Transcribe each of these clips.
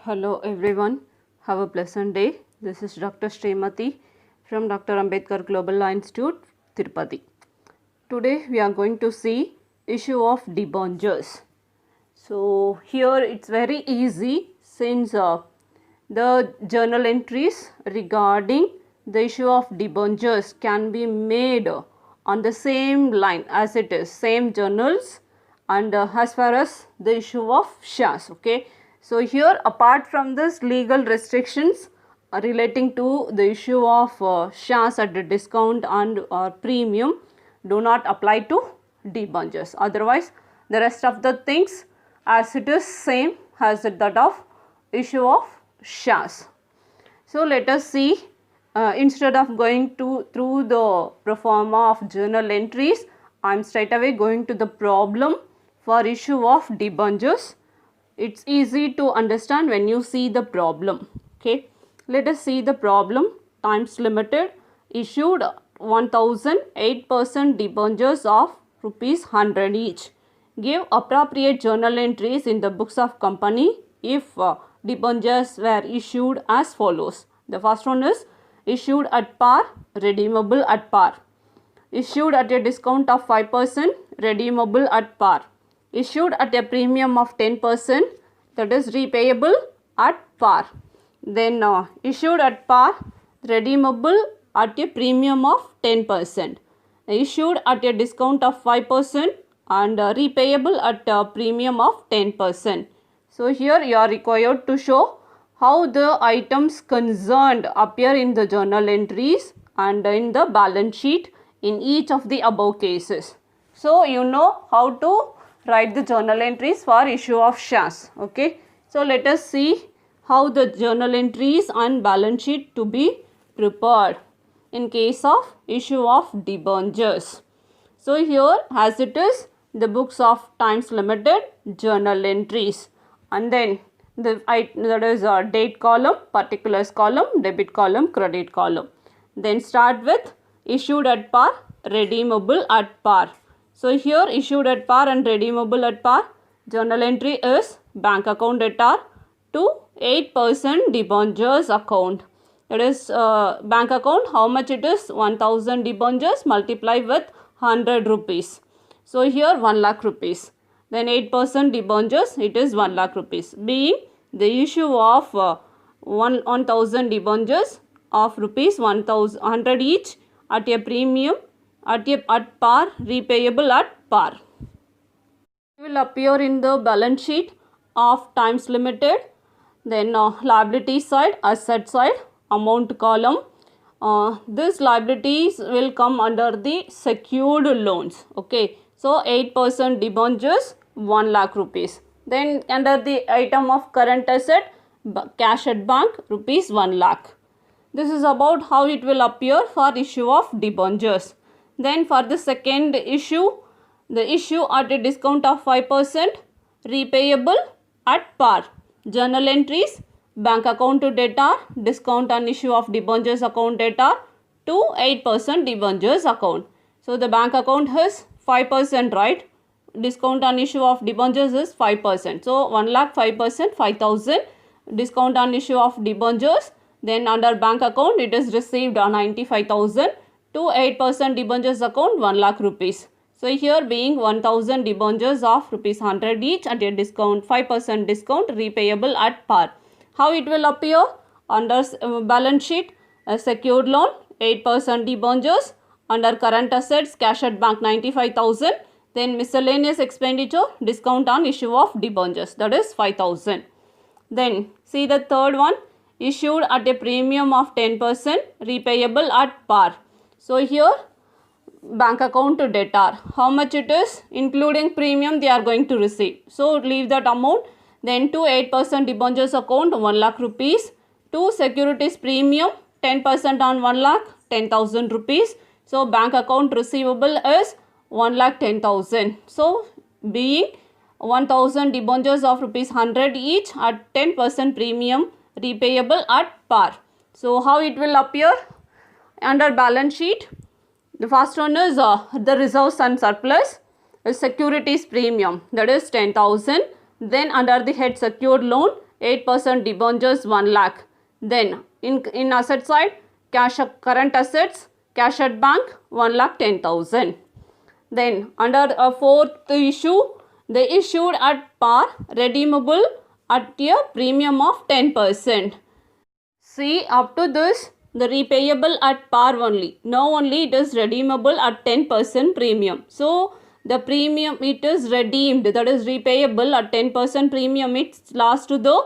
Hello everyone, have a pleasant day. This is Dr. Srimati from Dr. Ambedkar Global Law Institute, Tirupati. Today we are going to see issue of debentures. So here it's very easy since the journal entries regarding the issue of debentures can be made on the same line as it is, same journals, and as far as the issue of shares, okay. So here apart from this legal restrictions relating to the issue of shares at a discount and premium do not apply to debentures. Otherwise the rest of the things as it is same as that of issue of shares. So let us see, instead of going through the pro forma of journal entries, I am straight away going to the problem for issue of debentures. It's easy to understand when you see the problem, okay. Let us see the problem. Times Limited issued 1008% debentures of ₹100 each. Give appropriate journal entries in the books of company if debentures were issued as follows. The first one is issued at par, redeemable at par. Issued at a discount of 5%, redeemable at par. Issued at a premium of 10%, that is repayable at par. Then issued at par, redeemable at a premium of 10%. Issued at a discount of 5% and repayable at a premium of 10%. So here you are required to show how the items concerned appear in the journal entries and in the balance sheet in each of the above cases. So you know how to write the journal entries for issue of shares, okay. So let us see how the journal entries and balance sheet to be prepared in case of issue of debentures. So here as it is the books of Times Limited journal entries, and then that is a date column, particulars column, debit column, credit column. Then start with issued at par, redeemable at par. So here issued at par and redeemable at par, journal entry is bank account debtor to 8% debentures account. That is bank account, how much it is? 1000 debentures multiply with 100 rupees. So here 1 lakh rupees. Then 8% debentures, it is 1 lakh rupees. Being the issue of 1000 debentures of rupees 100 each at a premium at par, repayable at par. It will appear in the balance sheet of Times Limited. Then liability side, asset side, amount column. These liabilities will come under the secured loans, okay. So 8% debentures, 1 lakh rupees. Then under the item of current asset, cash at bank, rupees 1 lakh. This is about how it will appear for issue of debentures. Then for the second issue, the issue at a discount of 5%, repayable at par. Journal entries, bank account to debtor, discount on issue of debentures account debtor to 8% debentures account. So the bank account has 5%, right? Discount on issue of debentures is 5%. So 1 lakh 5%, 5000. Discount on issue of debentures. Then under bank account it is received on 95,000 to 8% debentures account 1 lakh rupees. So here being 1000 debentures of rupees 100 each at a discount, 5% discount, repayable at par. How it will appear? Under balance sheet, a secured loan, 8% debentures. Under current assets, cash at bank 95,000. Then miscellaneous expenditure, discount on issue of debentures, that is 5,000. Then see the third one, issued at a premium of 10%, repayable at par. So here bank account to debtor, how much it is? Including premium they are going to receive. So leave that amount. Then to 8% debentures account 1 lakh rupees. To securities premium 10% on 1 lakh, 10,000 rupees. So bank account receivable is 1 lakh 10,000. So being 1000 debentures of rupees 100 each at 10% premium, repayable at par. So how it will appear? Under balance sheet, the first one is the reserves and surplus, securities premium, that is 10,000. Then under the head secured loan, 8% debentures 1 lakh. Then in asset side, cash current assets, cash at bank 1,10,000. Then under a fourth issue, they issued at par redeemable at a premium of 10%. See, up to this, the repayable at par only. Now only it is redeemable at 10% premium. So the premium it is redeemed, that is repayable at 10% premium, it's lost to the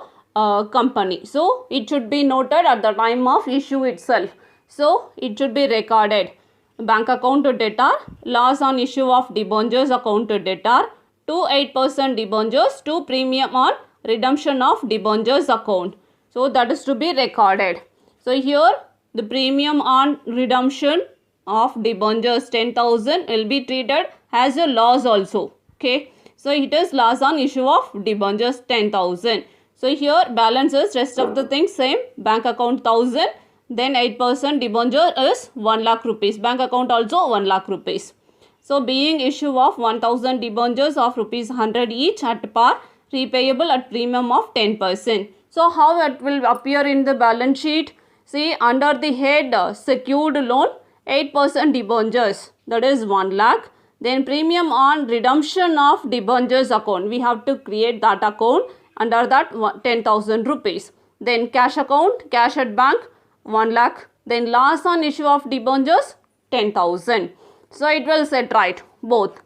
company. So it should be noted at the time of issue itself. So it should be recorded. Bank account to debtor, loss on issue of debentures account to debtor, to 8% debentures, to premium on redemption of debentures account. So that is to be recorded. So here the premium on redemption of debentures 10,000 will be treated as a loss also. Okay. So it is loss on issue of debentures 10,000. So here balance is rest of the things same. Bank account 1,000. Then 8% debenture is 1 lakh rupees. Bank account also 1 lakh rupees. So being issue of 1,000 debentures of rupees 100 each at par, repayable at premium of 10%. So how it will appear in the balance sheet? See, under the head secured loan, 8% debentures, that is 1 lakh. Then premium on redemption of debentures account, we have to create that account. Under that 10,000 rupees. Then cash account, cash at bank 1 lakh. Then loss on issue of debentures 10,000. So it will set right both.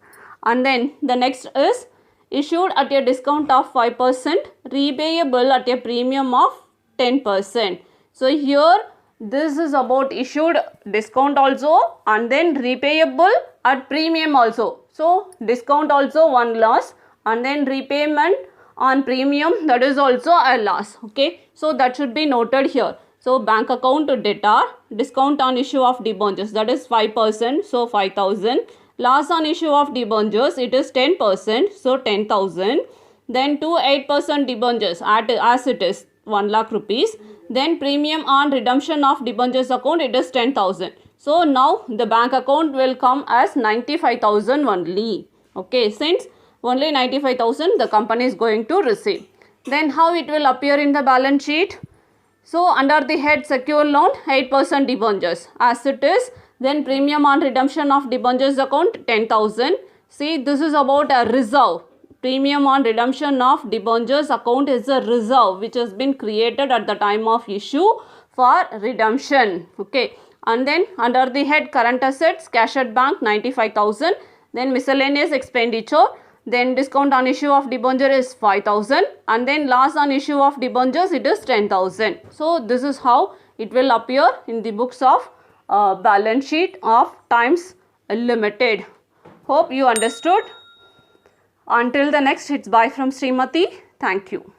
And then the next is issued at a discount of 5%, repayable at a premium of 10%. So here this is about issued discount also and then repayable at premium also. So discount also one loss and then repayment on premium, that is also a loss. Okay. So that should be noted here. So bank account to debtor, discount on issue of debentures, that is 5%, so 5,000. Loss on issue of debentures, it is 10%, so 10,000. Then 8% debentures as it is 1 lakh rupees. Then premium on redemption of debentures account, it is 10,000. So now the bank account will come as 95,000 only. Okay, since only 95,000 the company is going to receive. Then how it will appear in the balance sheet? So under the head secure loan, 8% debentures as it is. Then premium on redemption of debentures account 10,000. See, this is about a reserve. Premium on redemption of debentures account is a reserve which has been created at the time of issue for redemption. Okay. And then under the head current assets, cash at bank 95,000. Then miscellaneous expenditure. Then discount on issue of debenture is 5,000 and then loss on issue of debentures it is 10,000. So this is how it will appear in the books of balance sheet of Times Limited. Hope you understood. Until the next, it's bye from Srimati. Thank you.